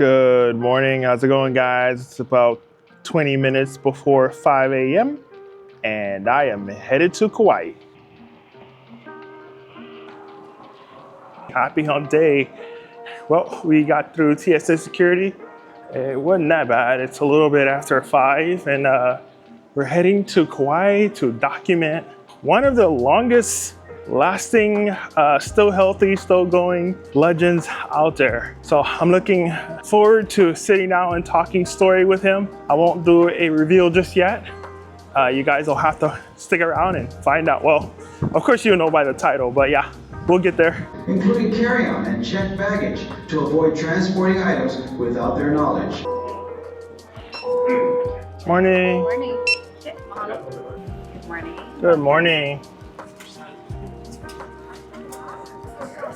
Good morning, how's it going, guys? It's about 20 minutes before 5 a.m. and I am headed to Kauai. Happy hump day. Well, we got through TSA security. It wasn't that bad. It's a little bit after 5 and we're heading to Kauai to document one of the longest lasting, still healthy, still going legends out there. So I'm looking forward to sitting down and talking story with him. I won't do a reveal just yet. You guys will have to stick around and find out. Well, of course you know by the title, but yeah, we'll get there. Including carry-on and checked baggage to avoid transporting items without their knowledge. Morning. Morning. Good morning. Good morning.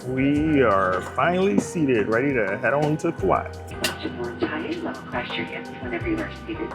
We are finally seated, ready to head on to Kauai. Question more tight, level cross your hips whenever you are seated.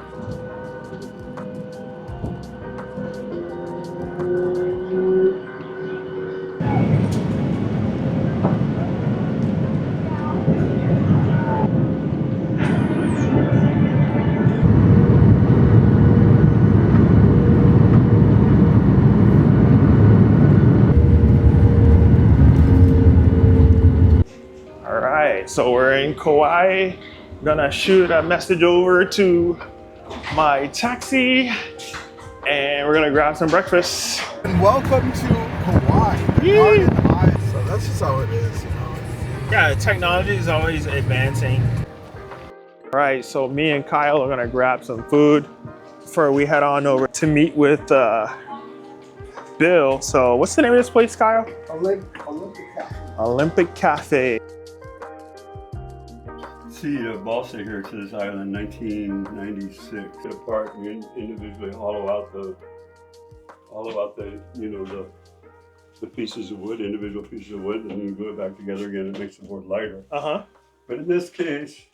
So we're in Kauai. I'm gonna shoot a message over to my taxi and we're gonna grab some breakfast. And welcome to Kauai. So that's just how it is, you know. Yeah, technology is always advancing. All right, so me and Kyle are gonna grab some food before we head on over to meet with Bill. So what's the name of this place, Kyle? Olympic Cafe. Olympic Cafe. See Balsa here to this island, 1996. Apart, we individually hollow out the the pieces of wood, individual pieces of wood, and then you glue it back together again. It makes the board lighter. But in this case,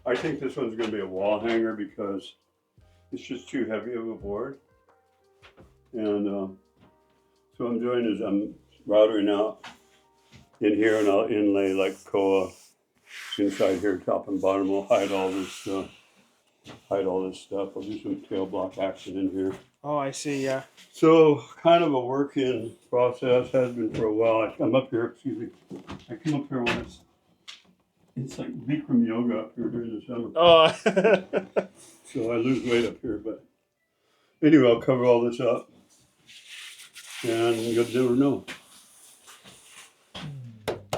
I think this one's going to be a wall hanger because it's just too heavy of a board. And so what I'm doing is I'm routering out in here, and I'll inlay like koa. Inside here, top and bottom, we'll hide all this stuff. I'll do some tail block action in here. Oh, I see, yeah. So, kind of a work in process, has been for a while. I come up here, I come up here when it's like Bikram yoga up here during the summer. Oh. So I lose weight up here, but anyway, I'll cover all this up. And you'll never know.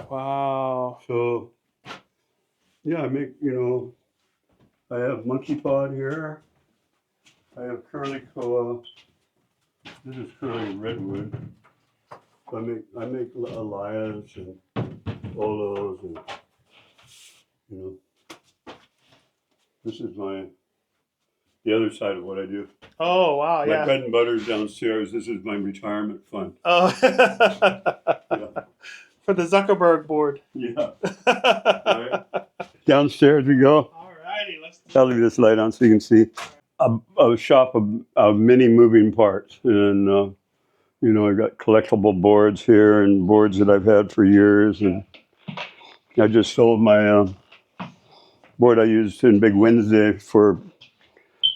Wow. So, yeah, I make, I have monkey pod here. I have curly koa. This is curly redwood. So I make alayas and olos and, this is the other side of what I do. Oh, wow, yeah. My bread and butter is downstairs. This is my retirement fund. Oh. Yeah. For the Zuckerberg board. Yeah. Right. Downstairs we go. Alrighty, let's. I'll leave this light on so you can see. A shop of many moving parts, and I got collectible boards here and boards that I've had for years, and I just sold my board I used in Big Wednesday for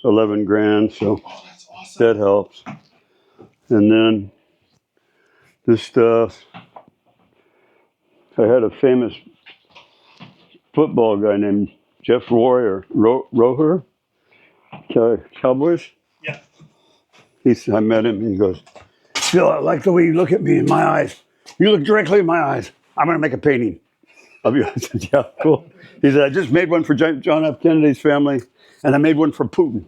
11 grand, so that's awesome. That helps. And then this stuff. I had a famous football guy named Jeff Rohar, Cowboys. Yeah. I met him, and he goes, "Phil, I like the way you look at me in my eyes. You look directly in my eyes. I'm going to make a painting." I'll be honest. Yeah, cool. He said, "I just made one for John F. Kennedy's family, and I made one for Putin.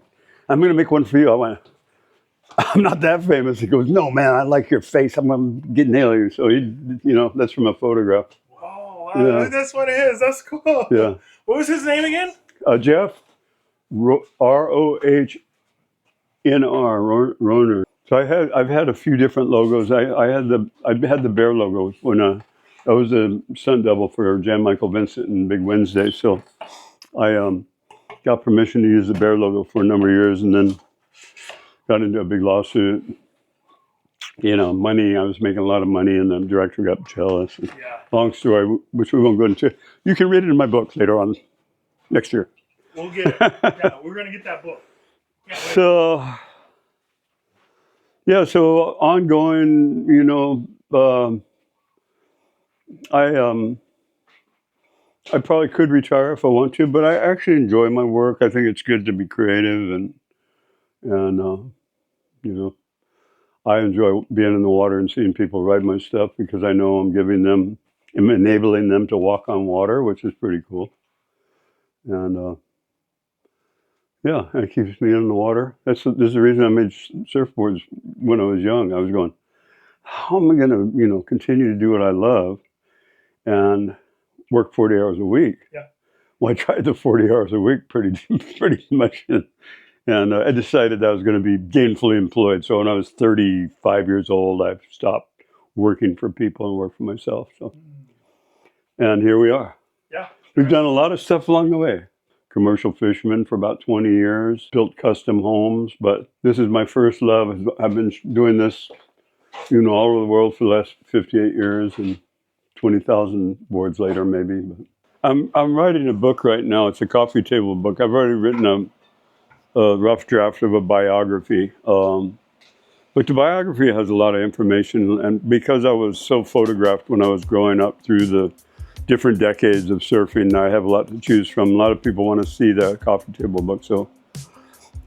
I'm going to make one for you." I went, "I'm not that famous." He goes, "No, man, I like your face. I'm going to get nail you." So that's from a photograph. Oh, wow. Yeah. That's what it is. That's cool. Yeah. What was his name again? Jeff Rohnr. Rohner. So I've had a few different logos. I had the bear logo when I was a stunt double for Jan Michael Vincent and Big Wednesday. So I got permission to use the bear logo for a number of years, and then got into a big lawsuit. Money. I was making a lot of money, and the director got jealous. Yeah. Long story, which we won't go into. You can read it in my book later on. next year. We'll get it. Yeah, we're gonna get that book. Can't wait. So, yeah, so ongoing, you know, I probably could retire if I want to, but I actually enjoy my work. I think it's good to be creative, and you know, I enjoy being in the water and seeing people ride my stuff because I know I'm enabling them to walk on water, which is pretty cool. And yeah, it keeps me in the water. This is the reason I made surfboards when I was young. I was going, how am I going to, you know, continue to do what I love and work 40 hours a week? Yeah. Well, I tried the 40 hours a week pretty much, and I decided I was going to be gainfully employed. So when I was 35 years old, I stopped working for people and worked for myself. So, and here we are. Yeah. We've done a lot of stuff along the way. Commercial fisherman for about 20 years, built custom homes, but this is my first love. I've been doing this, you know, all over the world for the last 58 years, and 20,000 boards later, maybe. But I'm writing a book right now. It's a coffee table book. I've already written a rough draft of a biography. But the biography has a lot of information, and because I was so photographed when I was growing up through the different decades of surfing, I have a lot to choose from. A lot of people want to see the coffee table book. So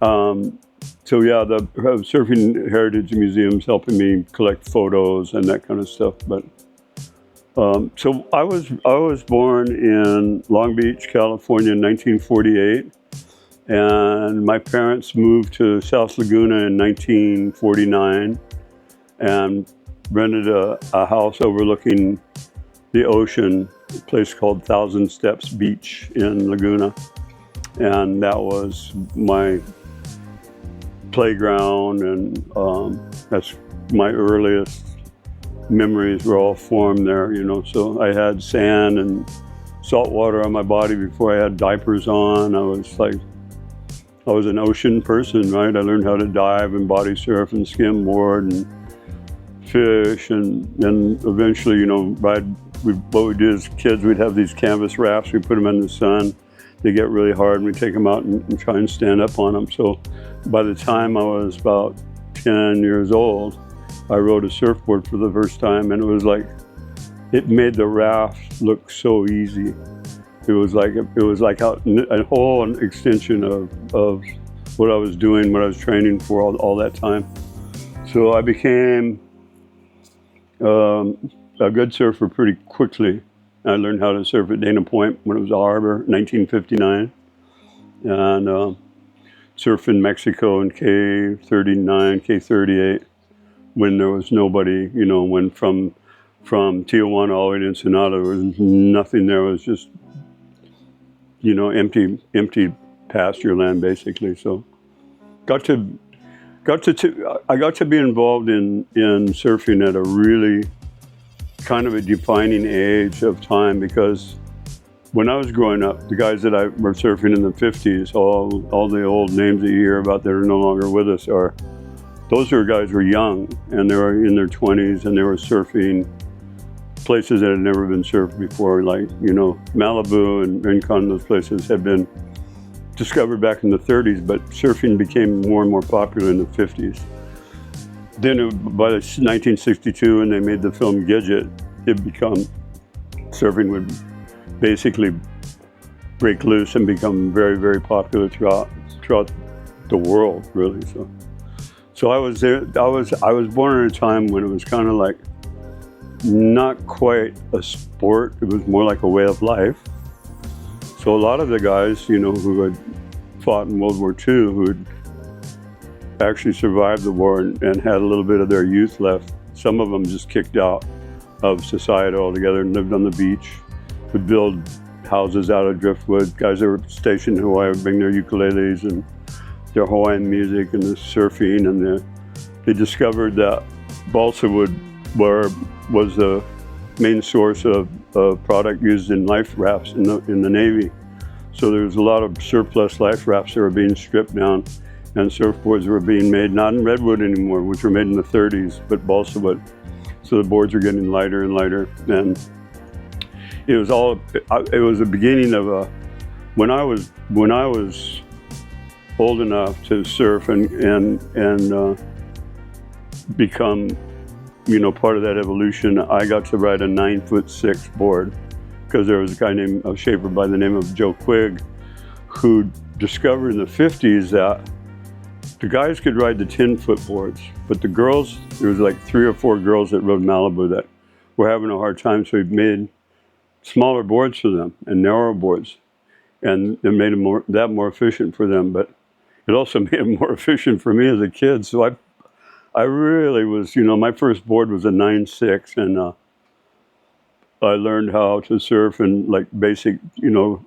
yeah, the Surfing Heritage Museum's helping me collect photos and that kind of stuff. But so I was born in Long Beach, California in 1948. And my parents moved to South Laguna in 1949 and rented a house overlooking the ocean, a place called Thousand Steps Beach in Laguna. And that was my playground, and that's my earliest memories were all formed there, you know. So I had sand and salt water on my body before I had diapers on. I was an ocean person, right? I learned how to dive and body surf and skimboard and fish, and then eventually, you know, what we did as kids, we'd have these canvas rafts, we put them in the sun, they get really hard, and we take them out and try and stand up on them. So by the time I was about 10 years old, I rode a surfboard for the first time, and it was like, it made the raft look so easy. It was like a whole extension of what I was doing, what I was training for all that time. So I became a good surfer pretty quickly. I learned how to surf at Dana Point when it was a harbor, 1959, and surf in Mexico in K39, K38 when there was nobody. You know, when from Tijuana all the way to Ensenada, there was nothing there. It was just, you know, empty pasture land basically. So I got to be involved in surfing at a really kind of a defining age of time, because when I was growing up, the guys that were surfing in the 50s, all the old names that you hear about that are no longer with us those guys were young, and they were in their 20s, and they were surfing places that had never been surfed before, like, you know, Malibu and Rincon. Those places had been discovered back in the 30s, but surfing became more and more popular in the 50s. Then by 1962, when they made the film Gidget, surfing would basically break loose and become very, very popular throughout the world, really. So I was there. I was born at a time when it was kind of like not quite a sport. It was more like a way of life. So a lot of the guys, you know, who had fought in World War II, who had actually survived the war and had a little bit of their youth left, some of them just kicked out of society altogether and lived on the beach, would build houses out of driftwood. Guys that were stationed in Hawaii would bring their ukuleles and their Hawaiian music and the surfing, and they discovered that balsa wood was the main source of product used in life rafts in the Navy. So there was a lot of surplus life rafts that were being stripped down, and surfboards were being made, not in redwood anymore, which were made in the 30s, but balsa wood. So the boards were getting lighter and lighter, and it was the beginning of when I was old enough to surf and become, you know, part of that evolution, I got to ride a 9'6" board because there was a guy named a shaper by the name of Joe Quigg who discovered in the 50s that the guys could ride the 10-foot boards, but the girls, there was like 3 or 4 girls that rode Malibu that were having a hard time, so he made smaller boards for them and narrower boards, and it made them more efficient for them. But it also made them more efficient for me as a kid. So I really was, you know, my first board was a 9'6", and I learned how to surf and like basic, you know,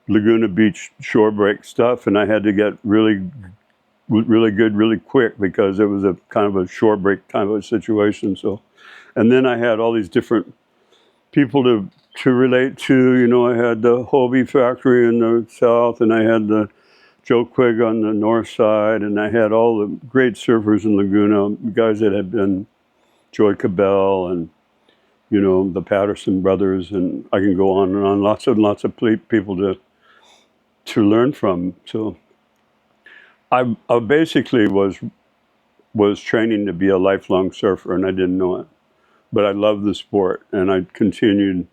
Laguna Beach shore break stuff, and I had to get really good really quick because it was a kind of a shore break kind of a situation. So, and then I had all these different people to relate to. You know, I had the Hobie factory in the south, and I had the Joe Quigg on the north side, and I had all the great surfers in Laguna, guys that had been Joy Cabell and, you know, the Patterson brothers, and I can go on and on. Lots of people to learn from. So I basically was training to be a lifelong surfer, and I didn't know it. But I loved the sport, and I continued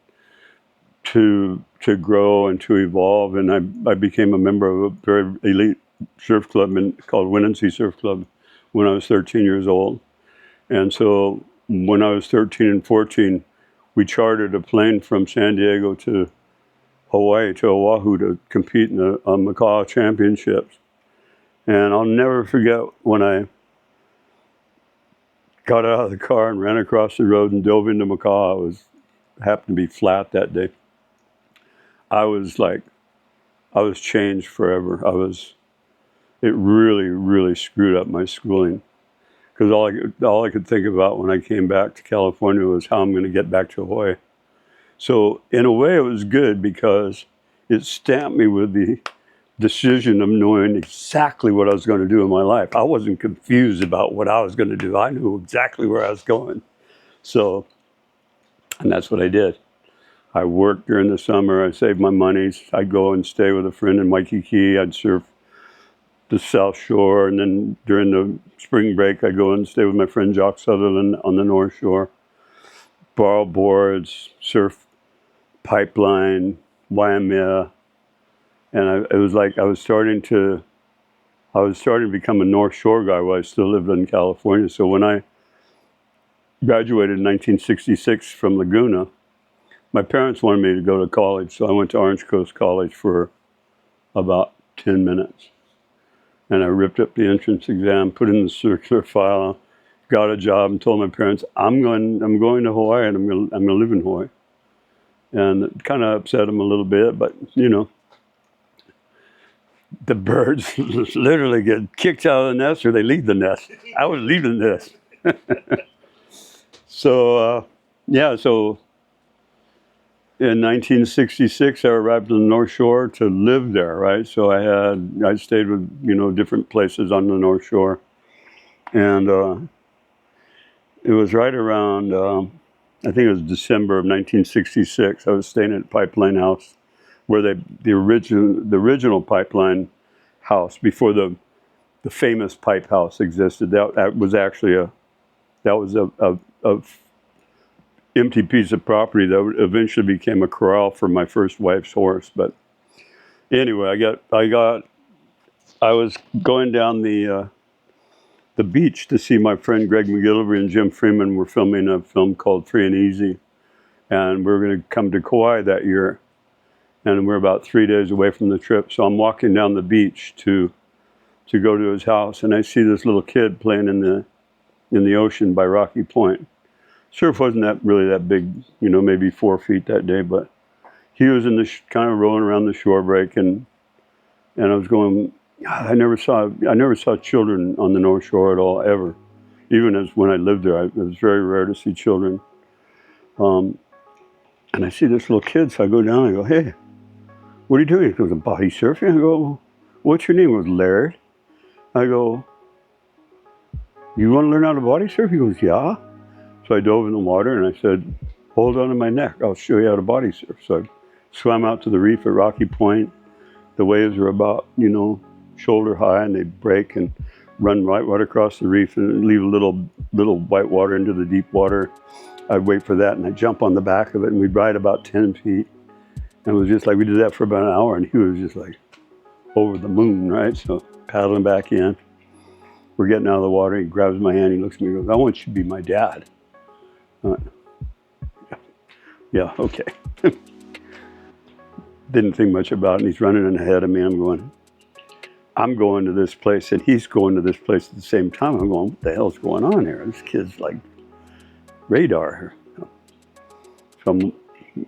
to grow and to evolve, and I became a member of a very elite surf club called Winnansea Surf Club when I was 13 years old. And so when I was 13 and 14, we chartered a plane from San Diego to Hawaii, to Oahu, to compete in the Makaha Championships. And I'll never forget when I got out of the car and ran across the road and dove into Makaha. It happened to be flat that day. I was changed forever. It really screwed up my schooling, because all I could think about when I came back to California was how I'm going to get back to Hawaii. So in a way it was good because it stamped me with the decision of knowing exactly what I was going to do in my life. I wasn't confused about what I was going to do. I knew exactly where I was going. So, and that's what I did. I worked during the summer. I saved my money. I'd go and stay with a friend in Waikiki. I'd surf the South Shore. And then during the spring break, I'd go and stay with my friend Jock Sutherland on the North Shore. Borrow boards, surf Pipeline, Waimea. And it was like I was starting to become a North Shore guy while I still lived in California. So when I graduated in 1966 from Laguna, my parents wanted me to go to college, so I went to Orange Coast College for about 10 minutes. And I ripped up the entrance exam, put in the circular file, got a job, and told my parents, I'm going to Hawaii, and I'm going to live in Hawaii. And it kind of upset them a little bit, but, you know, the birds literally get kicked out of the nest or they leave the nest. I was leaving the nest. So in 1966, I arrived on the North Shore to live there, right? So I stayed with, you know, different places on the North Shore. And it was right around, I think it was December of 1966. I was staying at Pipeline House, where the original Pipeline House, before the famous Pipe House existed. That was actually a empty piece of property that eventually became a corral for my first wife's horse. But anyway, I was going down the beach to see my friend Greg Mcgillvary and Jim Freeman were filming a film called Free and Easy, and we were going to come to Kauai that year, and we're about 3 days away from the trip. So I'm walking down the beach to go to his house, and I see this little kid playing in the ocean by Rocky Point. Surf wasn't really that big, you know, maybe 4 feet that day, but he was in the kind of rolling around the shore break, and I was going, God, I never saw children on the North Shore at all, ever. Even as when I lived there, it was very rare to see children. And I see this little kid, so I go down and I go, hey, what are you doing? He goes, I'm body surfing. I go, what's your name? It was Laird. I go, you want to learn how to body surf? He goes, yeah. So I dove in the water and I said, hold on to my neck. I'll show you how to body surf. So I swam out to the reef at Rocky Point, The waves are about, shoulder high, and they break and run right across the reef and leave a little white water into the deep water. I'd wait for that, and I'd jump on the back of it, and we'd ride about 10 feet. And it was just like, we did that for about an hour, and he was just like over the moon, right? So paddling back in. We're getting out of the water. He grabs my hand. He looks at me and goes, "I want you to be my dad." I went, yeah, okay. Didn't think much about it. And he's running ahead of me. I'm going to this place, and he's going to this place at the same time. I'm going, what the hell's going on here? This kid's like radar here. So I'm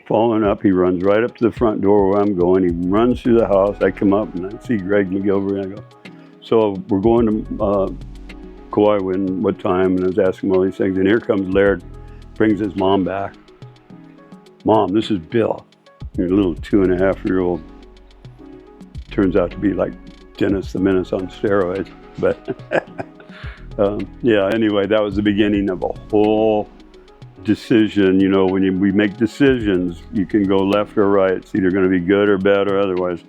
following up. He runs right up to the front door where I'm going. He runs through the house. I come up, and I see Greg Mcgillvary, and I go, "So we're going to Kauai when what time?" And I was asking him all these things. And here comes Laird, brings his mom back. "Mom, this is Bill." Your little 2.5-year-old turns out to be like Dennis the Menace on steroids. But yeah, anyway, that was the beginning of a whole decision. When we make decisions, you can go left or right. It's either going to be good or bad or otherwise.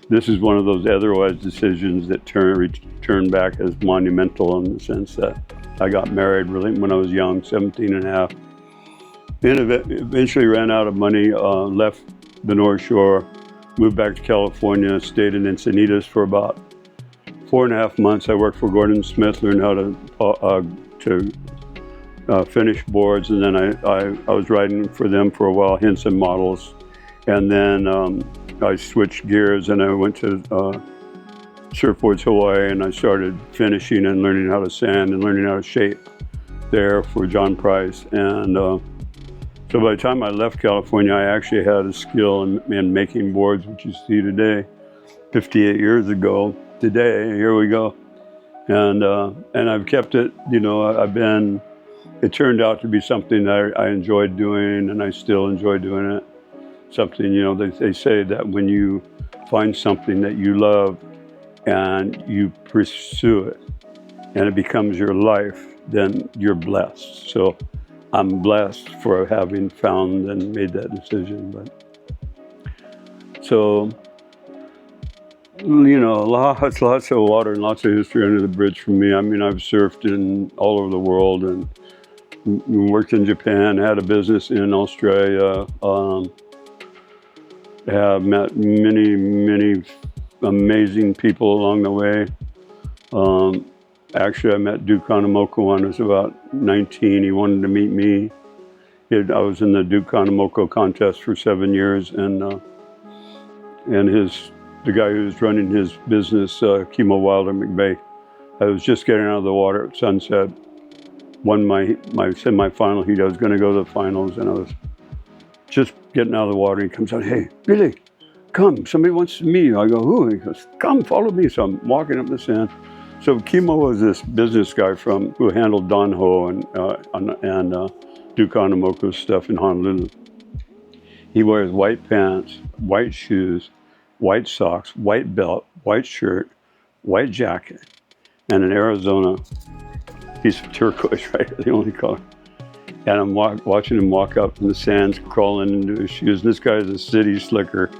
This is one of those otherwise decisions that turn back as monumental in the sense that I got married really when I was young, 17 and a half. Then eventually ran out of money, left the North Shore, moved back to California, stayed in Encinitas for about 4.5 months. I worked for Gordan Smith, learned how to finish boards, and then I was riding for them for a while, Hynson models, and then I switched gears and I went to Surfboards Hawaii, and I started finishing and learning how to sand and learning how to shape there for John Price. And so by the time I left California, I actually had a skill in making boards, which you see today. 58 years ago today, here we go. And I've kept it, it turned out to be something that I enjoyed doing, and I still enjoy doing it. Something, they say that when you find something that you love and you pursue it and it becomes your life, then you're blessed. So I'm blessed for having found and made that decision. Lots of water and lots of history under the bridge for me. I mean, I've surfed all over the world and worked in Japan, had a business in Australia, have met many amazing people along the way. Actually, I met Duke Kahanamoku when I was about 19. He wanted to meet me. I was in the Duke Kahanamoku contest for 7 years, and the guy who was running his business, Kimo Wilder McVeigh, I was just getting out of the water at sunset. Won my semifinal heat. I was going to go to the finals, and I was just getting out of the water. He comes out, "Hey, Billy, come, somebody wants to meet you." I go, "Who?" He goes, "Come, follow me." So I'm walking up the sand. So Kimo was this business guy who handled Don Ho and Duke Kahanamoku's stuff in Honolulu. He wears white pants, white shoes, white socks, white belt, white shirt, white jacket, and an Arizona piece of turquoise, right? The only color. And I'm watching him walk up in the sands, crawling into his shoes. And this guy is a city slicker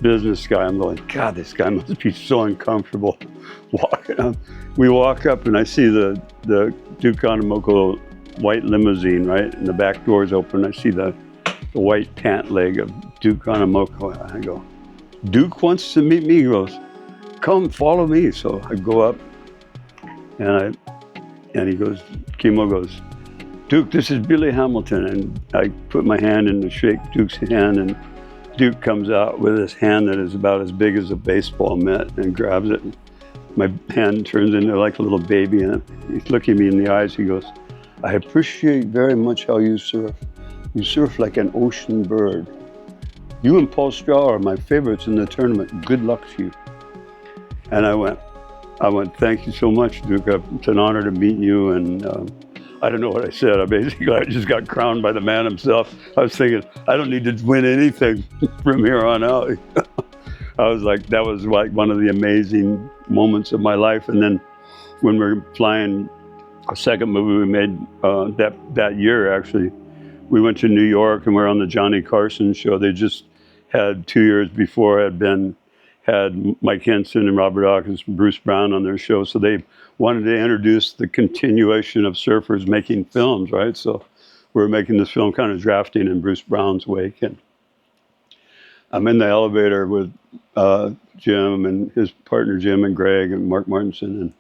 business guy. I'm going, God, this guy must be so uncomfortable walking up. We walk up and I see the Duke Kahanamoku white limousine, right? And the back door's open. I see the white pant leg of Duke Kahanamoku. I go, "Duke wants to meet me." He goes, "Come, follow me." So I go up and he goes, Kimo goes, "Duke, this is Billy Hamilton." And I put my hand in to shake Duke's hand, and Duke comes out with his hand that is about as big as a baseball mitt and grabs it. My hand turns into like a little baby, and he's looking me in the eyes. He goes, "I appreciate very much how you surf. You surf like an ocean bird. You and Paul Straw are my favorites in the tournament. Good luck to you." And I went, "Thank you so much, Duke. It's an honor to meet you." And I don't know what I said. I just got crowned by the man himself. I was thinking, I don't need to win anything from here on out. I was like, that was like one of the amazing moments of my life. And then when we're flying a second movie we made that year, actually, we went to New York and we're on the Johnny Carson show. They just had 2 years before had had Mike Hynson and Robert Hawkins and Bruce Brown on their show. So they wanted to introduce the continuation of surfers making films, right? So we're making this film kind of drafting in Bruce Brown's wake. And I'm in the elevator with Jim and his partner Jim and Greg and Mark Martinson. And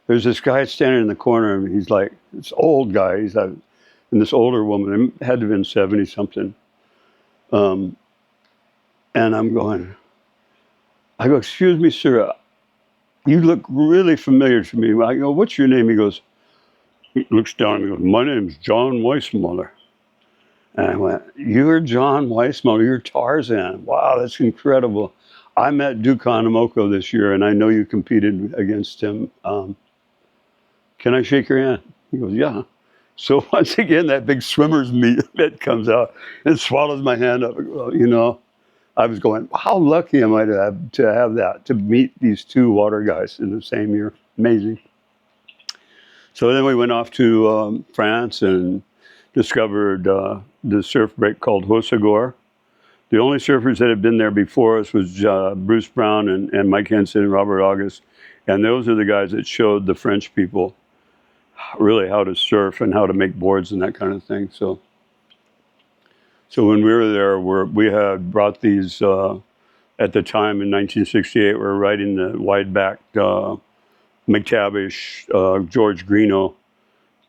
there's this guy standing in the corner, and he's like, this old guy, he's like, and this older woman, it had to have been 70 something. And I'm going, I go, excuse me, sir, you look really familiar to me. I go, what's your name? He goes, he looks down and goes, my name's John Weissmuller. And I went, you're John Weissmuller, you're Tarzan. Wow, that's incredible. I met Duke Kahanamoku this year, and I know you competed against him. Can I shake your hand? He goes, yeah. So once again, that big swimmer's mitt comes out and swallows my hand up. Well, you know, I was going, how lucky am I to have that, to meet these two water guys in the same year. Amazing. So then we went off to France and discovered the surf break called Hossegor. The only surfers that had been there before us was Bruce Brown and Mike Hynson and Robert August. And those are the guys that showed the French people really how to surf and how to make boards and that kind of thing. So when we were there, we had brought these, at the time in 1968, we were riding the wide-backed McTavish, George Greeno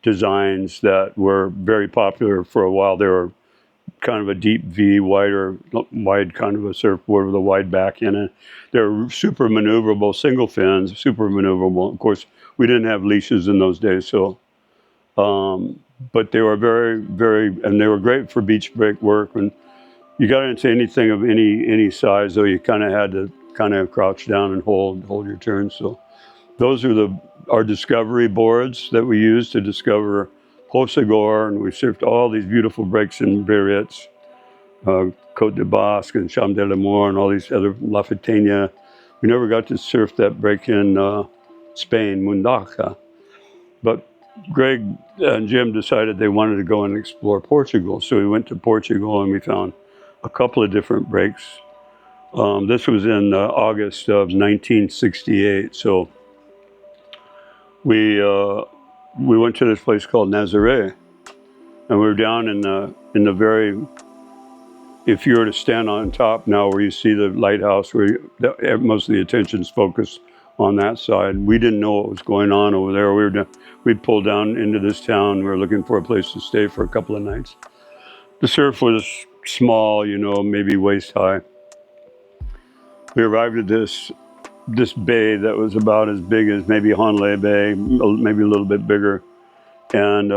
designs that were very popular for a while. They were kind of a deep V, wide kind of a surfboard with a wide back in it. They're super maneuverable, single fins, super maneuverable. Of course, we didn't have leashes in those days, so, but they were very, very, and they were great for beach break work. And you got into anything of any size, though, you kind of had to kind of crouch down and hold your turn. So those are our discovery boards that we used to discover Hossegor, and we surfed all these beautiful breaks in Biarritz, Côte de Basque and Champ de l'Amour and all these other, La Fitania. We never got to surf that break in Spain, Mundaca. But Greg and Jim decided they wanted to go and explore Portugal. So we went to Portugal and we found a couple of different breaks. This was in August of 1968. So we went to this place called Nazare, and we were down in the very, if you were to stand on top now where you see the lighthouse, where most of the attention's focused on that side. We didn't know what was going on over there. We'd pulled down into this town. We were looking for a place to stay for a couple of nights. The surf was small, you know, maybe waist high. We arrived at this bay that was about as big as maybe Honolulu Bay, maybe a little bit bigger, and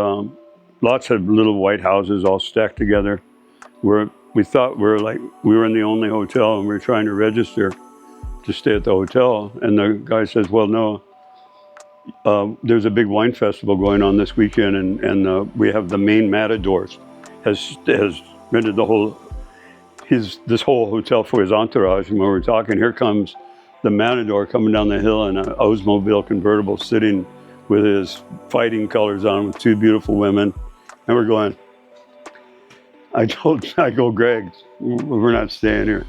lots of little white houses all stacked together. We thought we were in the only hotel, and we were trying to register to stay at the hotel, and the guy says, well, no, there's a big wine festival going on this weekend, and we have the main Matadors has rented this whole hotel for his entourage. And when we're talking, here comes the Matador coming down the hill in an Oldsmobile convertible, sitting with his fighting colors on with two beautiful women. And we're going, I go, Greg, we're not staying here.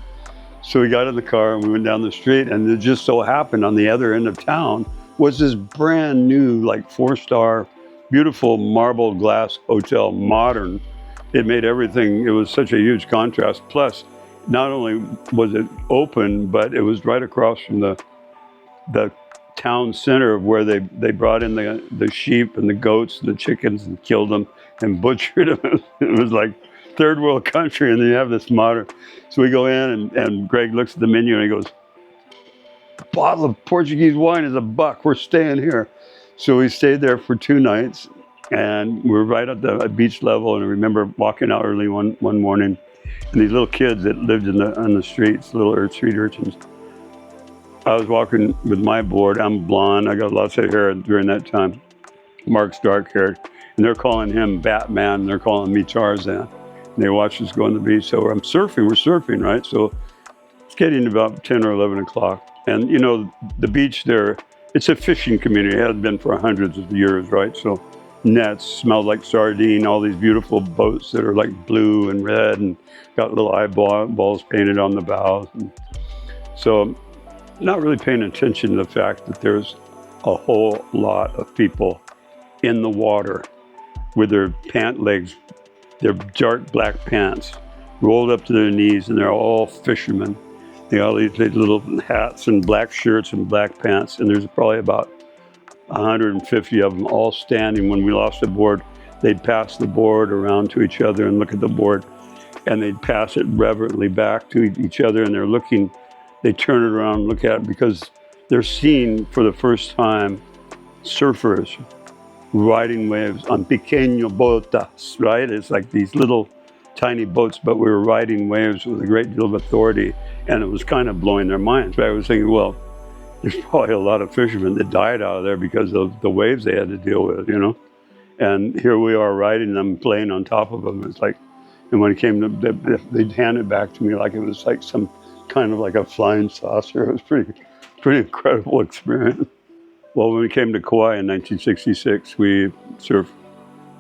So we got in the car and we went down the street, and it just so happened on the other end of town was this brand new, like 4-star, beautiful marble glass hotel, modern. It made everything, it was such a huge contrast. Plus, not only was it open, but it was right across from the town center of where they brought in the sheep and the goats and the chickens and killed them and butchered them. It was like third world country, and then you have this modern. So we go in, and Greg looks at the menu and he goes, a bottle of Portuguese wine is $1. We're staying here. So we stayed there for 2 nights, and we were right at the beach level. And I remember walking out early one morning, and these little kids that lived on the streets, little street urchins. I was walking with my board. I'm blonde. I got lots of hair during that time. Mark's dark haired, and they're calling him Batman, and they're calling me Tarzan. And they watched us go on the beach. So we're surfing, right? So it's getting about 10 or 11 o'clock. And you know, the beach there, it's a fishing community. It has been for hundreds of years, right? So nets smelled like sardine, all these beautiful boats that are like blue and red and got little eyeballs painted on the bows. And So not really paying attention to the fact that there's a whole lot of people in the water with their pant legs, their dark black pants, rolled up to their knees, and they're all fishermen. They all these little hats and black shirts and black pants, and there's probably about 150 of them all standing. When we lost the board, they'd pass the board around to each other and look at the board, and they'd pass it reverently back to each other, and they're looking, they turn it around and look at it because they're seeing for the first time surfers riding waves on pequeño botas, right? It's like these little tiny boats, but we were riding waves with a great deal of authority, and it was kind of blowing their minds. I was thinking, well, there's probably a lot of fishermen that died out of there because of the waves they had to deal with, you know? And here we are riding them, playing on top of them. It's like, and when it came to, they'd hand it back to me like it was like some kind of like a flying saucer. It was pretty incredible experience. Well, when we came to Kauai in 1966, we surfed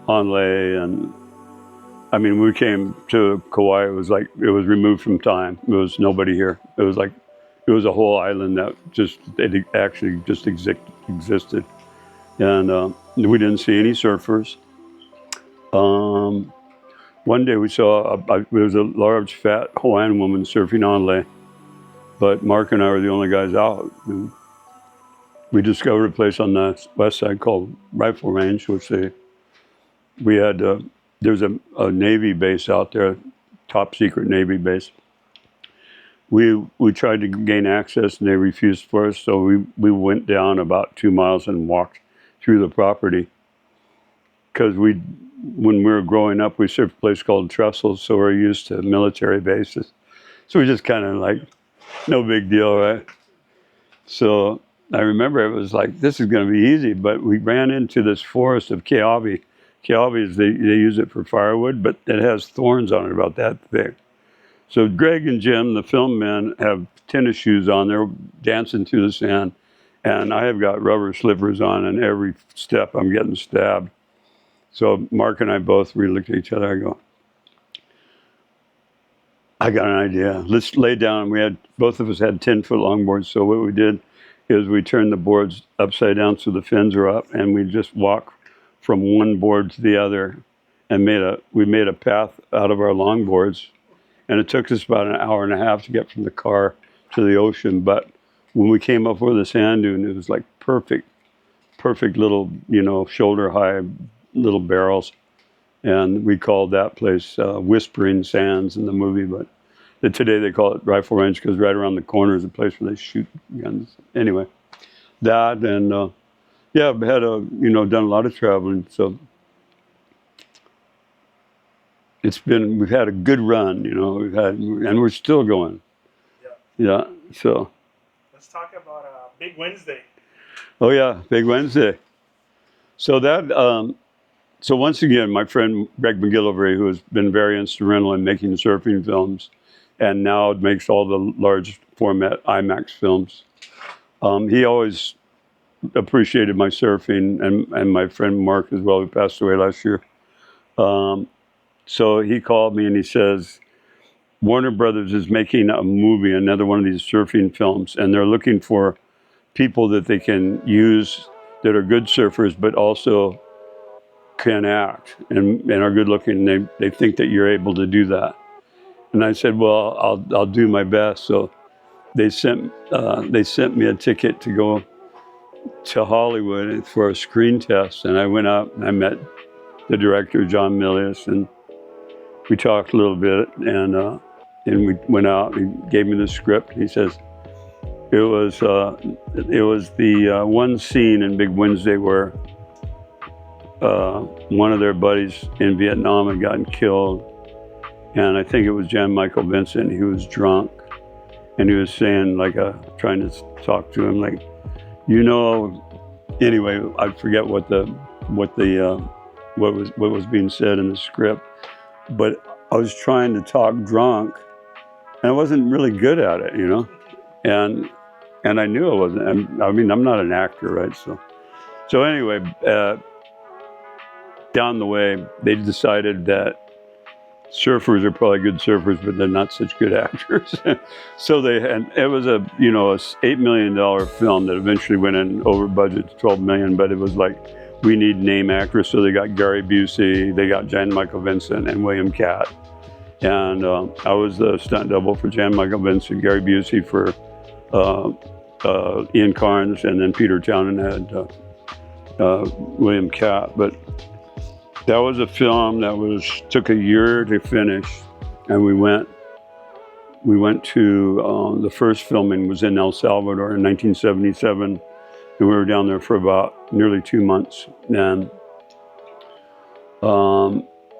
on lay, and I mean, when we came to Kauai, it was like, it was removed from time. There was nobody here. It was like, it was a whole island that just, it actually just existed. And we didn't see any surfers. One day we saw, there was a large fat Hawaiian woman surfing on lay, but Mark and I were the only guys out. And we discovered a place on the west side called Rifle Range, which we had, there's a Navy base out there, top secret Navy base. We tried to gain access and they refused for us, so we went down about 2 miles and walked through the property. Because when we were growing up, we surfed a place called Trestles, so we're used to military bases. So we just kind of like, no big deal, right? So I remember it was like, this is going to be easy, but we ran into this forest of Kiawe. Kiawe is, they use it for firewood, but it has thorns on it about that thick. So Greg and Jim, the film men, have tennis shoes on. They're dancing through the sand, and I have got rubber slippers on, and every step I'm getting stabbed. So Mark and I both, we looked at each other, I go, I got an idea. Let's lay down. Both of us had 10-foot longboards, so what we did is we turned the boards upside down so the fins are up, and we just walk from one board to the other, and we made a path out of our longboards, and it took us about an hour and a half to get from the car to the ocean. But when we came up over the sand dune, it was like perfect little, shoulder high little barrels, and we called that place Whispering Sands in the movie, but today they call it Rifle Range because right around the corner is a place where they shoot guns. Anyway, that, and I've had done a lot of traveling, so we've had a good run, and we're still going. Yeah. So let's talk about Big Wednesday. Oh yeah, Big Wednesday. So that, so once again, my friend Greg Mcgillvary, who has been very instrumental in making surfing films, and now makes all the large format IMAX films. He always appreciated my surfing, and my friend Mark as well, who passed away last year. So he called me and he says, Warner Brothers is making a movie, another one of these surfing films, and they're looking for people that they can use that are good surfers, but also can act and are good looking. They think that you're able to do that. And I said, well, I'll do my best. So they sent me a ticket to go to Hollywood for a screen test. And I went out and I met the director, John Milius, and we talked a little bit, and we went out and he gave me the script. He says, it was the one scene in Big Wednesday where one of their buddies in Vietnam had gotten killed. And I think it was Jan Michael Vincent. He was drunk, and he was saying, trying to talk to him, anyway, I forget what was being said in the script, but I was trying to talk drunk, and I wasn't really good at it, and I knew I wasn't. I'm not an actor, right? So anyway, down the way, they decided that surfers are probably good surfers, but they're not such good actors. So it was a $8 million film that eventually went in over budget to $12 million, but it was like, we need name actors, so they got Gary Busey, they got Jan Michael Vincent and William Catt. And I was the stunt double for Jan Michael Vincent, Gary Busey for Ian Carnes, and then Peter Townend had William Catt. But that was a film that took a year to finish, and we went to the first filming was in El Salvador in 1977, and we were down there for about nearly 2 months. And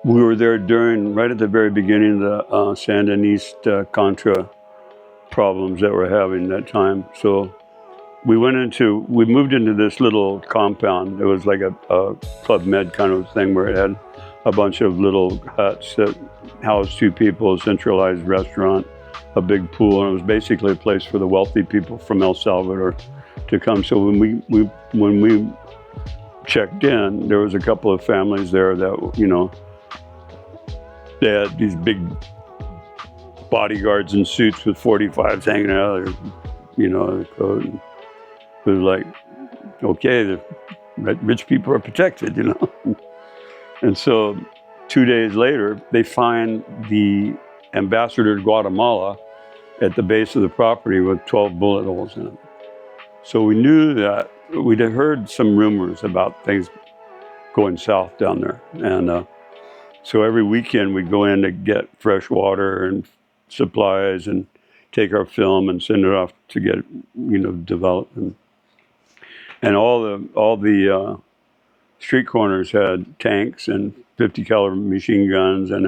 we were there right at the very beginning of the Sandinista Contra problems that we're having that time. So we moved into this little compound. It was like a Club Med kind of thing where it had a bunch of little huts that housed 2 people, a centralized restaurant, a big pool, and it was basically a place for the wealthy people from El Salvador to come. So when we checked in, there was a couple of families there that, they had these big bodyguards in suits with 45s hanging out of their, coat. And it was like, okay, the rich people are protected, And so 2 days later, they find the ambassador to Guatemala at the base of the property with 12 bullet holes in it. So we knew that we'd heard some rumors about things going south down there. And so every weekend we'd go in to get fresh water and supplies and take our film and send it off to get, developed. And all the street corners had tanks and 50 caliber machine guns, and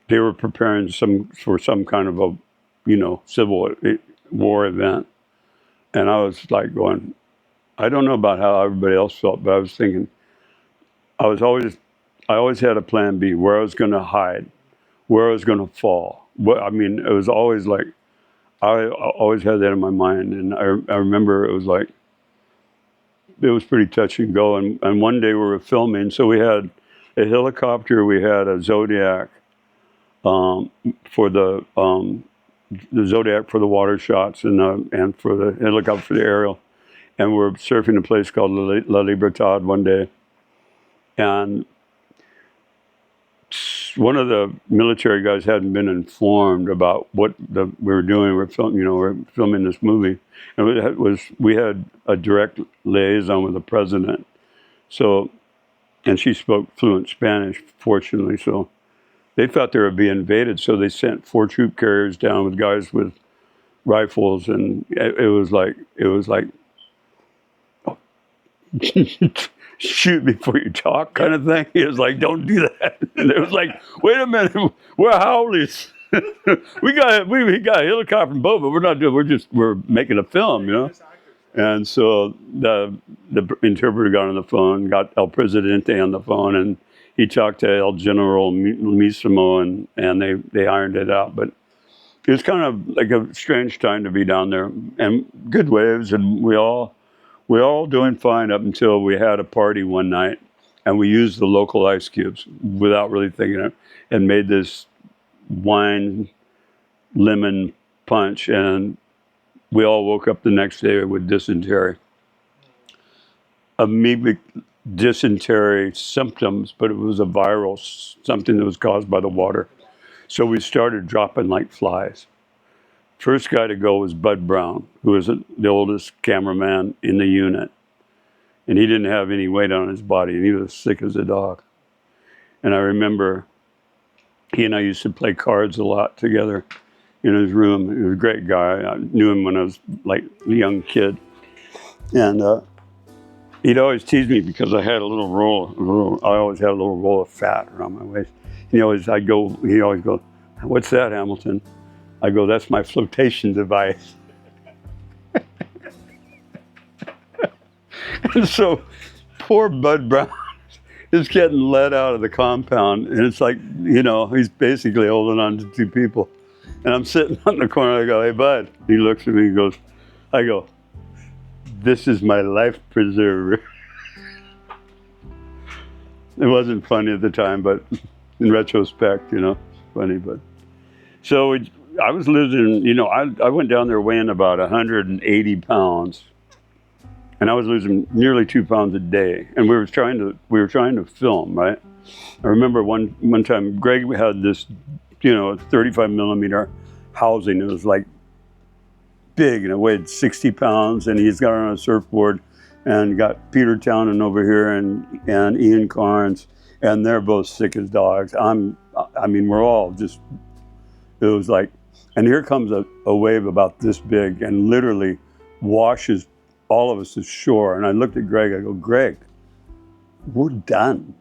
they were preparing for some kind of a, civil war event. And I was like going, I don't know about how everybody else felt, but I was thinking, I always had a plan B, where I was going to hide, where I was going to fall. It was always like, I always had that in my mind. And I remember it was pretty touch and go. And one day we were filming, so we had a helicopter, we had a Zodiac for the Zodiac for the water shots and for the helicopter for the aerial. And we're surfing a place called La Libertad one day. And one of the military guys hadn't been informed about what we were doing. We're filming this movie, and we had a direct liaison with the president. So, and she spoke fluent Spanish, fortunately. So, they thought they were being invaded. So they sent 4 troop carriers down with guys with rifles, and it was like. Shoot before you talk kind of thing. He was like, don't do that. And it was like, wait a minute, we're howlies. we got a helicopter and boat, but we're making a film, And so the interpreter got on the phone, got El Presidente on the phone, and he talked to El General Misimo, and they ironed it out. But it was kind of like a strange time to be down there, and good waves, and we're all doing fine up until we had a party one night, and we used the local ice cubes without really thinking it, and made this wine lemon punch, and we all woke up the next day with dysentery. Amoebic dysentery symptoms, but it was a viral, something that was caused by the water. So we started dropping like flies. First guy to go was Bud Brown, who was the oldest cameraman in the unit. And he didn't have any weight on his body, and he was sick as a dog. And I remember he and I used to play cards a lot together in his room. He was a great guy. I knew him when I was like a young kid. And he'd always tease me because I had I always had a little roll of fat around my waist. He'd always go, what's that, Hamilton? I go, that's my flotation device. And so poor Bud Brown is getting let out of the compound. And it's like, he's basically holding on to 2 people. And I'm sitting on the corner. I go, hey, Bud. He looks at me and goes, this is my life preserver. It wasn't funny at the time, but in retrospect, you know, funny, but so I was losing, you know, I went down there weighing about 180 pounds, and I was losing nearly 2 pounds a day, and we were trying to film, right? I remember one time Greg had this, you know, 35 millimeter housing. It was like big, and it weighed 60 pounds, and he's got it on a surfboard, and got Peter Townend over here and Ian Carnes, and they're both sick as dogs. I mean, we're all just, it was like, and here comes a wave about this big and literally washes all of us ashore. And I looked at Greg, I go, Greg, we're done.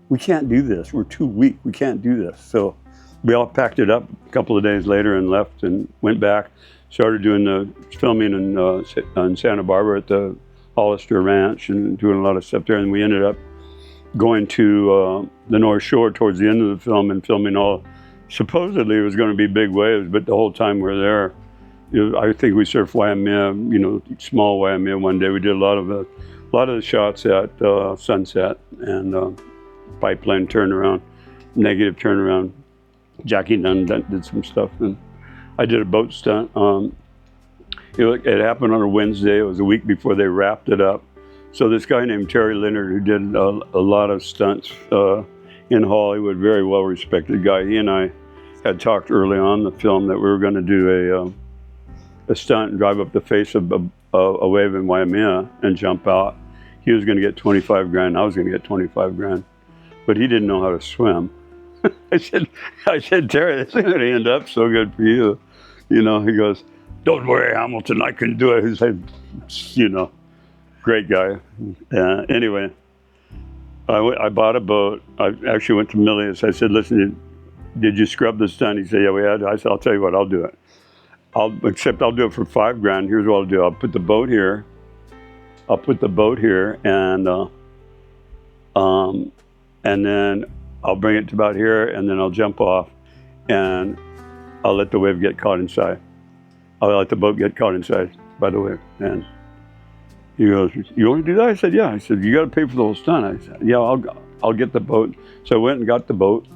We can't do this. We're too weak. We can't do this. So we all packed it up a couple of days later and left and went back, started doing the filming in Santa Barbara at the Hollister Ranch and doing a lot of stuff there. And we ended up going to the North Shore towards the end of the film and filming all, supposedly it was going to be big waves, but the whole time we're there, you know, I think we surfed Waimea, you know, small Waimea one day. We did a lot of the shots at sunset and pipeline turnaround, negative turnaround. Jackie Dunn did some stuff, and I did a boat stunt. It happened on a Wednesday. It was a week before they wrapped it up. So this guy named Terry Leonard, who did a lot of stunts in Hollywood, very well respected guy. He and I had talked early on in the film that we were going to do a stunt and drive up the face of a wave in Waimea and jump out. He was going to get 25 grand. I was going to get 25 grand, but he didn't know how to swim. I said, Terry, this is going to end up so good for you. You know, he goes, don't worry, Hamilton, I can do it. He said, you know, great guy. Anyway, I bought a boat. I actually went to Millius. I said, listen, did you scrub the stunt? He said, yeah, we had. I said, I'll tell you what, I'll do it. I'll do it for 5 grand. Here's what I'll do. I'll put the boat here. And then I'll bring it to about here, and then I'll jump off, and I'll let the wave get caught inside. I'll let the boat get caught inside by the wave. And he goes, you want to do that? I said, yeah. I said, you got to pay for the whole stunt. I said, yeah, I'll get the boat. So I went and got the boat,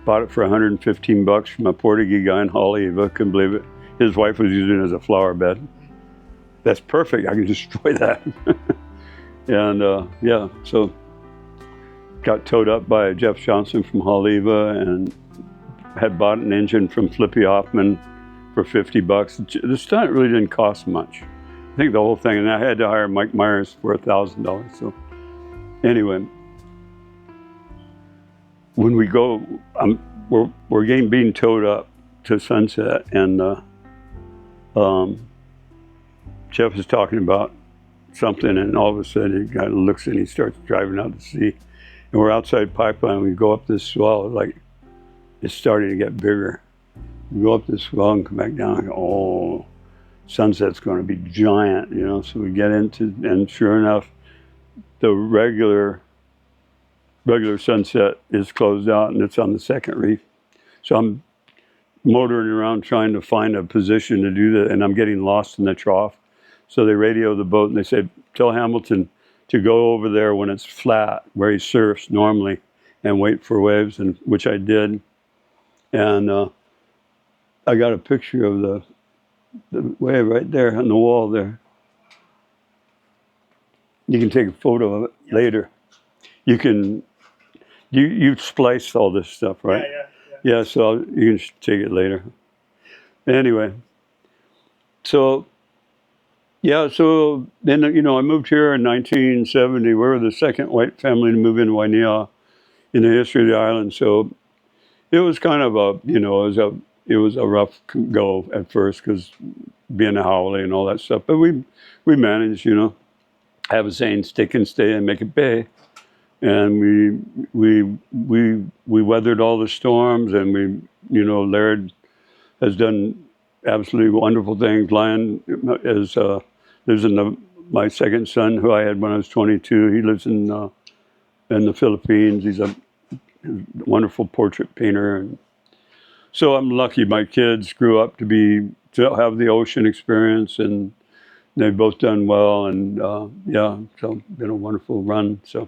bought it for 115 bucks from a Portuguese guy in Haleiwa. Couldn't believe it. His wife was using it as a flower bed. That's perfect. I can destroy that. And yeah, so got towed up by Jeff Johnson from Haleiwa and had bought an engine from Flippy Hoffman for 50 bucks. The stunt really didn't cost much. I think the whole thing, and I had to hire Mike Myers for $1,000. So anyway, when we go, we're being towed up to Sunset, and Jeff is talking about something, and all of a sudden he kind of looks and he starts driving out to sea. And we're outside pipeline, we go up this swell, like it's starting to get bigger. We go up this swell and come back down and go, oh, Sunset's going to be giant, you know. So we get into, and sure enough, the regular Sunset is closed out and it's on the second reef. So I'm motoring around trying to find a position to do that, and I'm getting lost in the trough. So they radio the boat and they say, tell Hamilton to go over there when it's flat, where he surfs normally, and wait for waves, and which I did. And I got a picture of the wave right there on the wall there. You can take a photo of it later. You can, you spliced all this stuff, right? Yeah, so you can take it later. Anyway, so yeah, so then, you know, I moved here in 1970. We were the second white family to move in Wainea in the history of the island. So it was kind of a, you know, it was a rough go at first because being a haole and all that stuff. But we managed, you know, have a saying, stick and stay and make it pay. And we weathered all the storms, and we, you know, Laird has done absolutely wonderful things. Lyon is lives in my second son, who I had when I was 22. He lives in the Philippines. He's a wonderful portrait painter, and so I'm lucky. My kids grew up to have the ocean experience, and they've both done well. And yeah, so been a wonderful run. So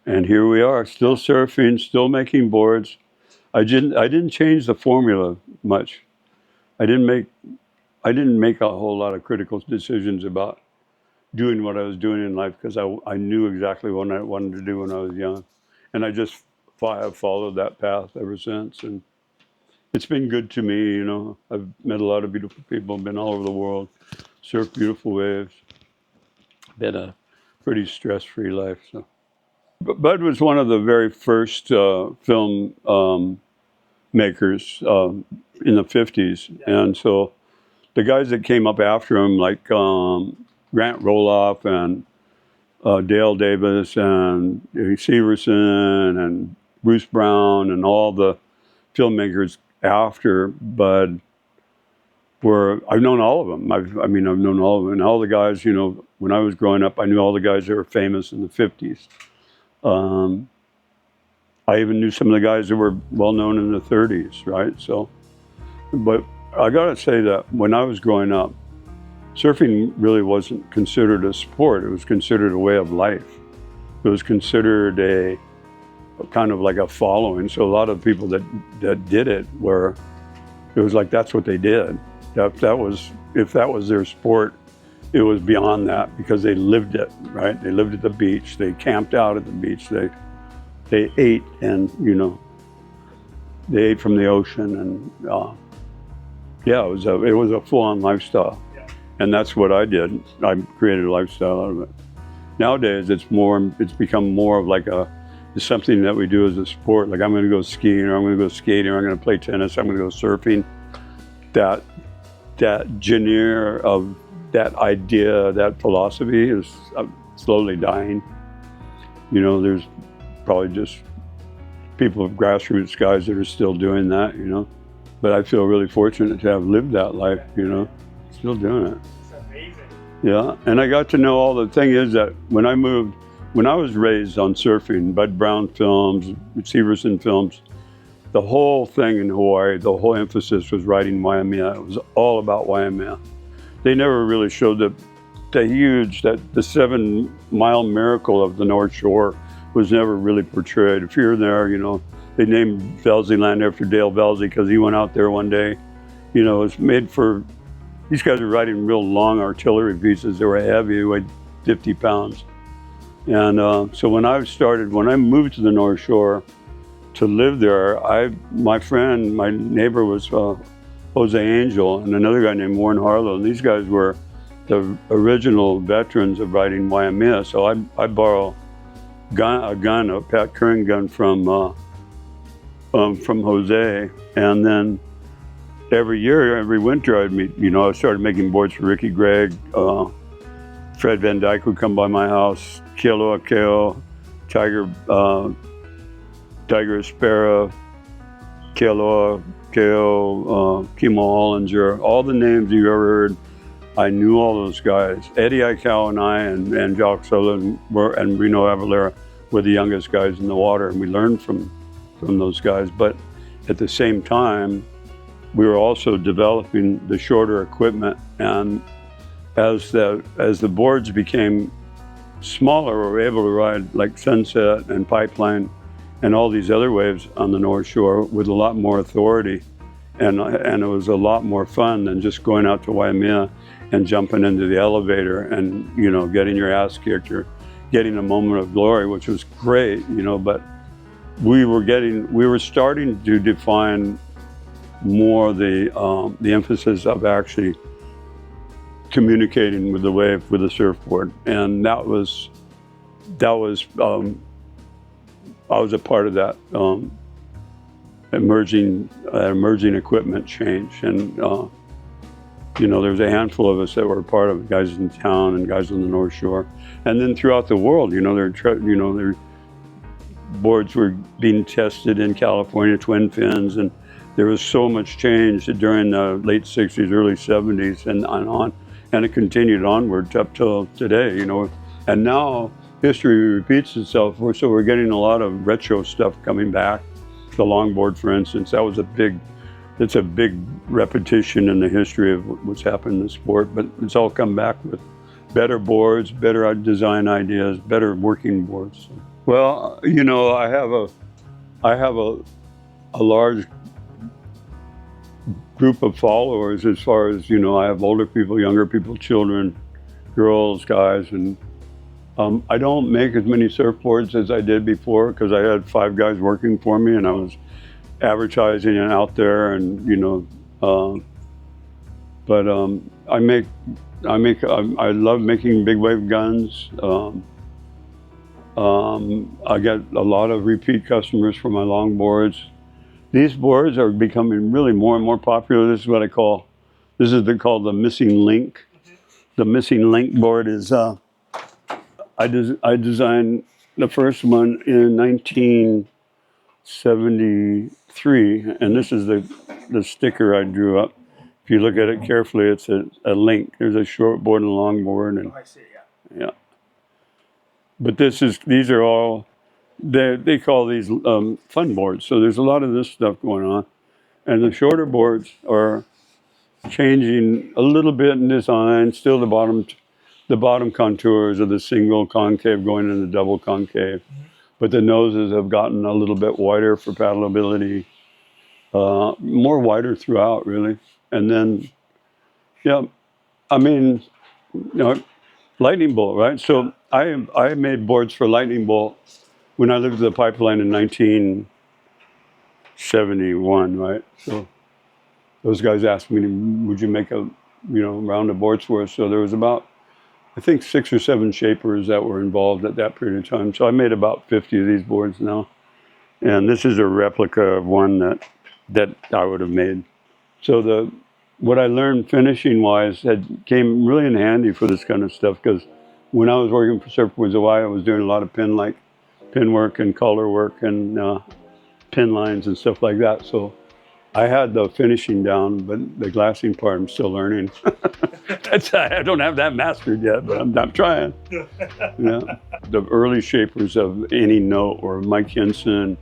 And here we are, still surfing, still making boards. I didn't change the formula much. I didn't make a whole lot of critical decisions about doing what I was doing in life because I knew exactly what I wanted to do when I was young. And I just have followed that path ever since. And it's been good to me, you know. I've met a lot of beautiful people, been all over the world, surfed beautiful waves. Been a pretty stress-free life. So, Bud was one of the very first film makers in the 50s. And so the guys that came up after him, like Grant Roloff and Dale Davis and Severson and Bruce Brown and all the filmmakers after Bud I've known all of them. I've known all of them. And all the guys, you know, when I was growing up, I knew all the guys that were famous in the 50s. I even knew some of the guys that were well known in the 30s, right? So, but I gotta say that when I was growing up, surfing really wasn't considered a sport. It was considered a way of life. It was considered a kind of like a following. So a lot of people that did it it was like that's what they did. If that was their sport, it was beyond that because they lived it, right? They lived at the beach. They camped out at the beach. They ate, and you know, they ate from the ocean, and yeah, it was a full-on lifestyle, and that's what I did. I created a lifestyle out of it. Nowadays, it's become more of like it's something that we do as a sport. Like I'm going to go skiing, or I'm going to go skating, or I'm going to play tennis, I'm going to go surfing. That veneer of that idea, that philosophy is slowly dying. You know, there's probably just people of grassroots guys that are still doing that, you know. But I feel really fortunate to have lived that life, you know, still doing it. It's amazing. Yeah, and I got to know all the thing is that when I was raised on surfing, Bud Brown films, Severson films, the whole thing in Hawaii, the whole emphasis was riding Waimea. It was all about Waimea. They never really showed the 7-mile miracle of the North Shore was never really portrayed. If you're there, you know, they named Velzy Land after Dale Velzy because he went out there one day. You know, it's made for, these guys are riding real long artillery pieces. They were heavy, they weighed 50 pounds. And so when I moved to the North Shore to live there, my neighbor was Jose Angel and another guy named Warren Harlow. And these guys were the original veterans of riding Waimea. So I borrow a Pat Curran gun from Jose, and then every winter I started making boards for Ricky Gregg. Fred Van Dyke would come by my house, Kealoha Keo, Tiger Aspera, Kealoha Keo, Kimo Hollinger, all the names you ever heard. I knew all those guys. Eddie Aikau and I and Jock Sutherland and Reno Avalera were the youngest guys in the water, and we learned from those guys. But at the same time, we were also developing the shorter equipment, and as the boards became smaller, we were able to ride like Sunset and Pipeline and all these other waves on the North Shore with a lot more authority, and it was a lot more fun than just going out to Waimea and jumping into the elevator and, you know, getting your ass kicked or getting a moment of glory, which was great, you know. But we were starting to define more the emphasis of actually communicating with the wave with the surfboard, and that was I was a part of that emerging equipment change, and you know, there was a handful of us that were a part of it, guys in town and guys on the North Shore, and then throughout the world. You know, their boards were being tested in California, twin fins, and there was so much change during the late '60s, early '70s, and on, and it continued onward up till today. You know, and now history repeats itself. So we're getting a lot of retro stuff coming back. The longboard, for instance, it's a big repetition in the history of what's happened in the sport, but it's all come back with better boards, better design ideas, better working boards. So. Well, you know, I have a large group of followers as far as, you know, I have older people, younger people, children, girls, guys, and I don't make as many surfboards as I did before because I had 5 guys working for me and I was advertising and out there, and you know, but I love making big wave guns. I get a lot of repeat customers for my long boards. These boards are becoming really more and more popular. This is what called the missing link. The missing link board is, I designed the first one in 1973, and this is the sticker I drew up. If you look at it carefully, it's a link. There's a short board and a long board. And, I see, yeah. But these are all, they call these fun boards. So there's a lot of this stuff going on. And the shorter boards are changing a little bit in design. Still the bottom contours of the single concave going into double concave. But the noses have gotten a little bit wider for paddleability. More wider throughout, really. And then, yeah, I mean, you know, lightning bolt, right? So I made boards for lightning bolt when I lived at the pipeline in 1971, right? So those guys asked me, would you make a, you know, round of boards for us? So there was about, I think 6 or 7 shapers that were involved at that period of time. So I made about 50 of these boards now. And this is a replica of one that I would have made. So what I learned finishing wise came really in handy for this kind of stuff, because when I was working for Surfboards Hawaii, I was doing a lot of pin work and color work and pin lines and stuff like that. So I had the finishing down, but the glassing part I'm still learning. I don't have that mastered yet, but I'm trying. Yeah. The early shapers of any note were Mike Hynson,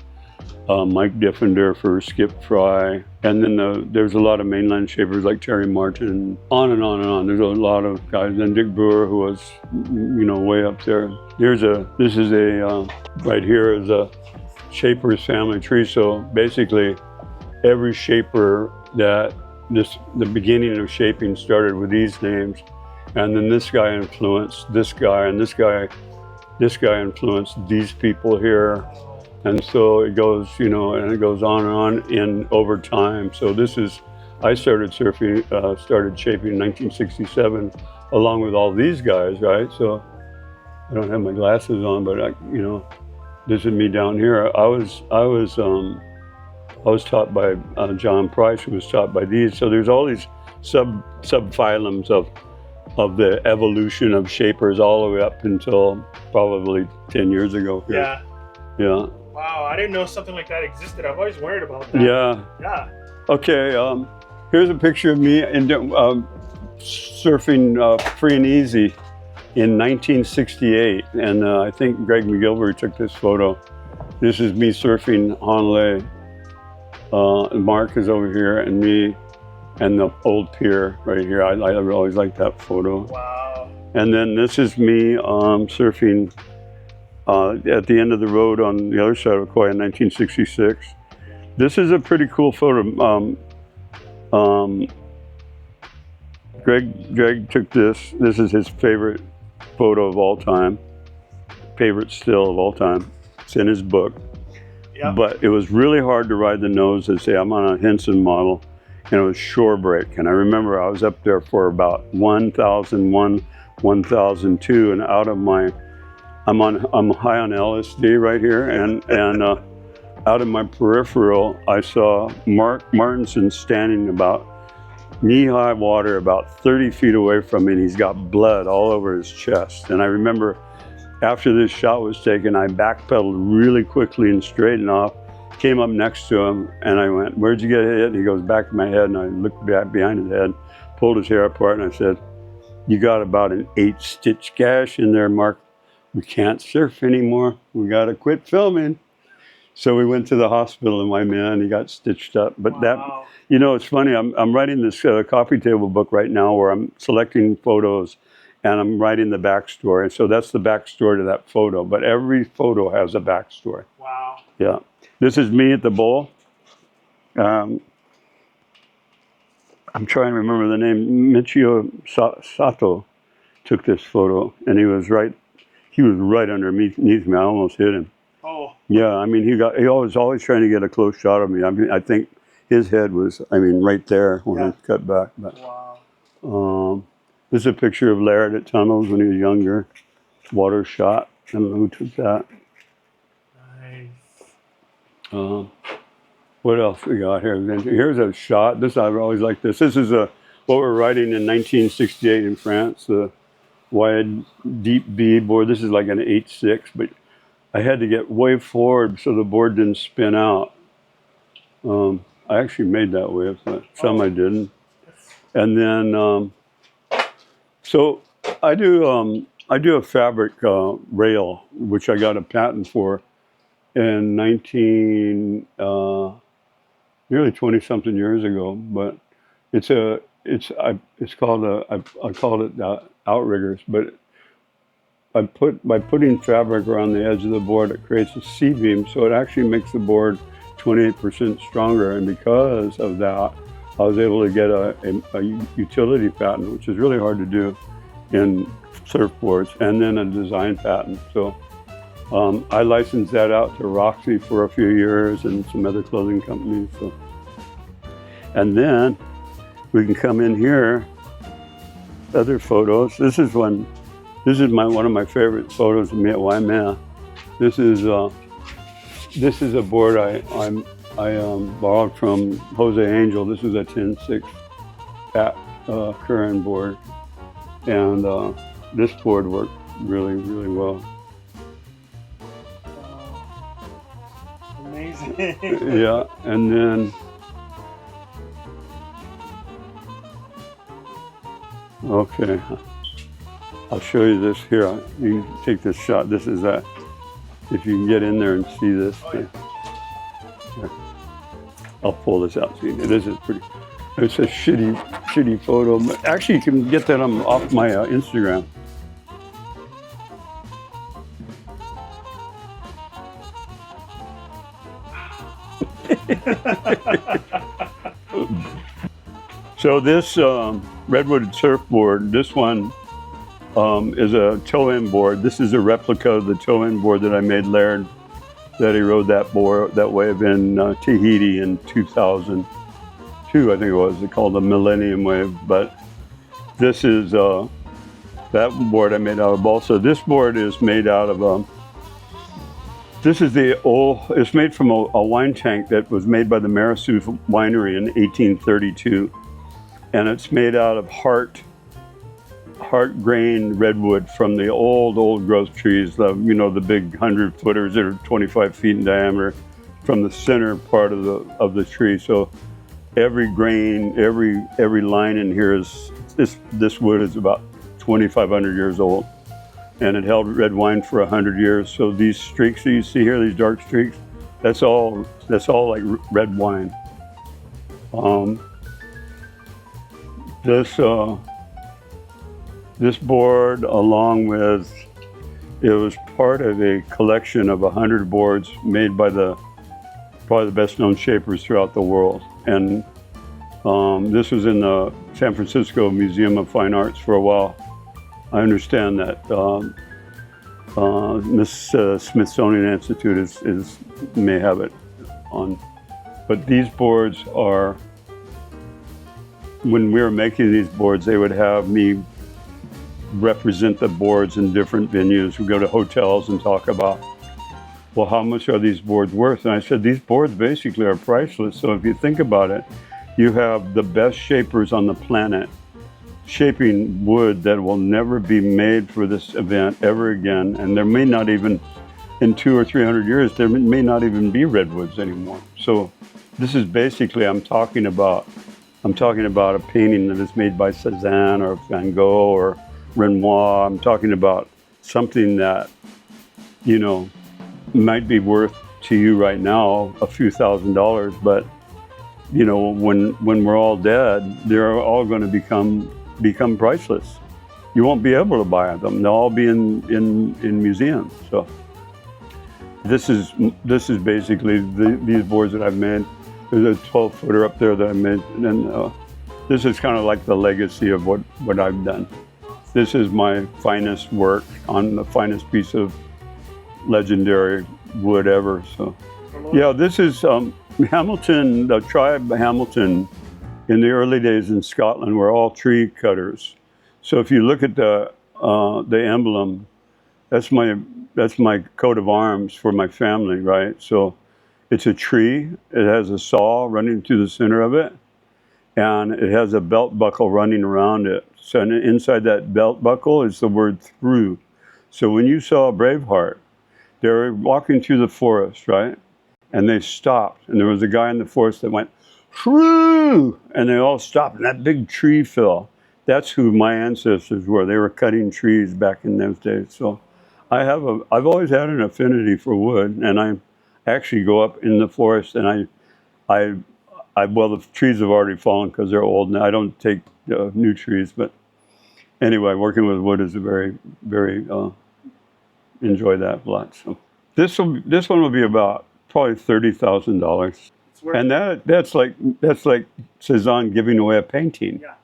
Mike Diffender for Skip Fry, and then there's a lot of mainline shapers like Terry Martin, on and on and on. There's a lot of guys. Then Dick Brewer, who was, you know, way up there. This is right here is a shaper's family tree. So basically, every shaper the beginning of shaping started with these names, and then this guy influenced this guy, and this guy influenced these people here. And so it goes, you know, and it goes on and on over time. So I started shaping in 1967, along with all these guys, right? So I don't have my glasses on, but you know, this is me down here. I was taught by John Price, who was taught by these. So there's all these subphylums of the evolution of shapers all the way up until probably 10 years ago. Yeah. Yeah. Wow, I didn't know something like that existed. I've always worried about that. Yeah. Yeah. Okay, here's a picture of me surfing free and easy in 1968. And I think Greg Mcgillvary took this photo. This is me surfing Honolulu. Mark is over here, and me and the old pier right here. I always liked that photo. Wow. And then this is me surfing at the end of the road on the other side of Kauai in 1966. This is a pretty cool photo. Greg took this. This is his favorite photo of all time. Favorite still of all time. It's in his book. Yep. But it was really hard to ride the nose. They say I'm on a Hynson model, and it was shore break. And I remember I was up there for about 1001, 1002, and out of my I'm high on LSD right here, and out of my peripheral, I saw Mark Martinson standing about knee-high water, about 30 feet away from me, and he's got blood all over his chest. And I remember after this shot was taken, I backpedaled really quickly and straightened off, came up next to him, and I went, "Where'd you get hit?" And he goes, "Back of my head," and I looked back behind his head, pulled his hair apart, and I said, "You got about an 8-stitch gash in there, Mark. We can't surf anymore. We got to quit filming." So we went to the hospital, and my man, he got stitched up. But wow. that, you know, it's funny. I'm writing this coffee table book right now where I'm selecting photos and I'm writing the backstory. And so that's the backstory to that photo. But every photo has a backstory. Wow. Yeah. This is me at the bowl. I'm trying to remember the name. Michio Sato took this photo, and he was right underneath me. I almost hit him. Oh. Yeah, I mean, he was always trying to get a close shot of me. I mean, I think his head was, right there when I cut back. But, wow. this is a picture of Laird at Tunnels when he was younger. Water shot. I don't know who took that. Nice. What else we got here? Here's a shot. This, I've always liked this. This is what we're writing in 1968 in France, the wide deep B board. This is like an 8.6, but I had to get way forward so the board didn't spin out. I actually made that wave, but some I didn't. And then, so I do a fabric rail, which I got a patent for in nearly 20-something years ago. But I called it outriggers, but by putting fabric around the edge of the board, it creates a C-beam, so it actually makes the board 28% stronger. And because of that, I was able to get a utility patent, which is really hard to do in surfboards, and then a design patent. So I licensed that out to Roxy for a few years and some other clothing companies. So. And then we can come in here, other photos. This is one of my favorite photos of me at Waimea. This is a board I borrowed from Jose Angel. This is a 10.6 Pat Curran board, and this board worked really, really well. Amazing. Yeah, and then okay, I'll show you this here. You can take this shot. This is that. If you can get in there and see this. Here. I'll pull this out. See, this is pretty. It's a shitty photo, but actually you can get that off my Instagram. So this Redwood surfboard, this one is a toe-in board. This is a replica of the toe-in board that I made Laird, that he rode that wave in Tahiti in 2002, I think it was. It's called the Millennium Wave. But this is that board I made out of balsa. This board is made out of it's made from a wine tank that was made by the Marisu winery in 1832. And it's made out of heart grain redwood from the old growth trees, the big 100-footers that are 25 feet in diameter, from the center part of the tree. So every grain, every line in here is this wood is about 2,500 years old, and it held red wine for 100 years. So these streaks that you see here, these dark streaks, that's all like red wine. This board, along with, it was part of a collection of 100 boards made by probably the best known shapers throughout the world. And this was in the San Francisco Museum of Fine Arts for a while. I understand that Smithsonian Institute may have it on. But these boards are, when we were making these boards, they would have me represent the boards in different venues. We go to hotels and talk about, well, how much are these boards worth? And I said, these boards basically are priceless. So if you think about it, you have the best shapers on the planet shaping wood that will never be made for this event ever again. And there may not even, in 200 or 300 years, there may not even be redwoods anymore. So this is basically, I'm talking about a painting that is made by Cézanne or Van Gogh or Renoir. I'm talking about something that, might be worth to you right now a few $1,000s, but when we're all dead, they're all going to become priceless. you won't be able to buy them. They'll all be in museums. So this is basically these boards that I've made. There's a 12-footer up there that I made, and this is kind of like the legacy of what I've done. This is my finest work on the finest piece of legendary wood ever. So yeah, this is Hamilton, the tribe Hamilton in the early days in Scotland were all tree cutters. So if you look at the emblem, that's my coat of arms for my family, right? So it's a tree, it has a saw running through the center of it, and it has a belt buckle running around it. So inside that belt buckle is the word through. So when you saw Braveheart, they were walking through the forest, right? And they stopped, and there was a guy in the forest that went, through, and they all stopped, and that big tree fell. That's who my ancestors were. They were cutting trees back in those days. So I've always had an affinity for wood, and I actually go up in the forest, and well, the trees have already fallen because they're old, and I don't take new trees. But anyway, working with wood is a very, very enjoy that a lot. So this one will be about probably $30,000, and that's like Cezanne giving away a painting. Yeah.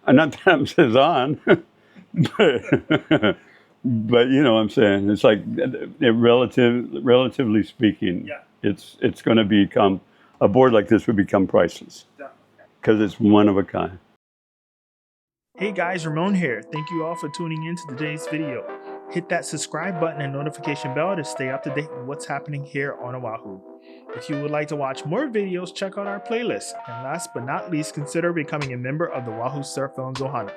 Not that I'm Cezanne, but you know what I'm saying. It's like relatively speaking, yeah. It's going to become a board like this would become priceless because it's one of a kind. Hey guys, Ramon here. Thank you all for tuning in to today's video. Hit that subscribe button and notification bell to stay up to date with what's happening here on Oahu. If you would like to watch more videos, check out our playlist. And last but not least, consider becoming a member of the Oahu Surf Films Ohana.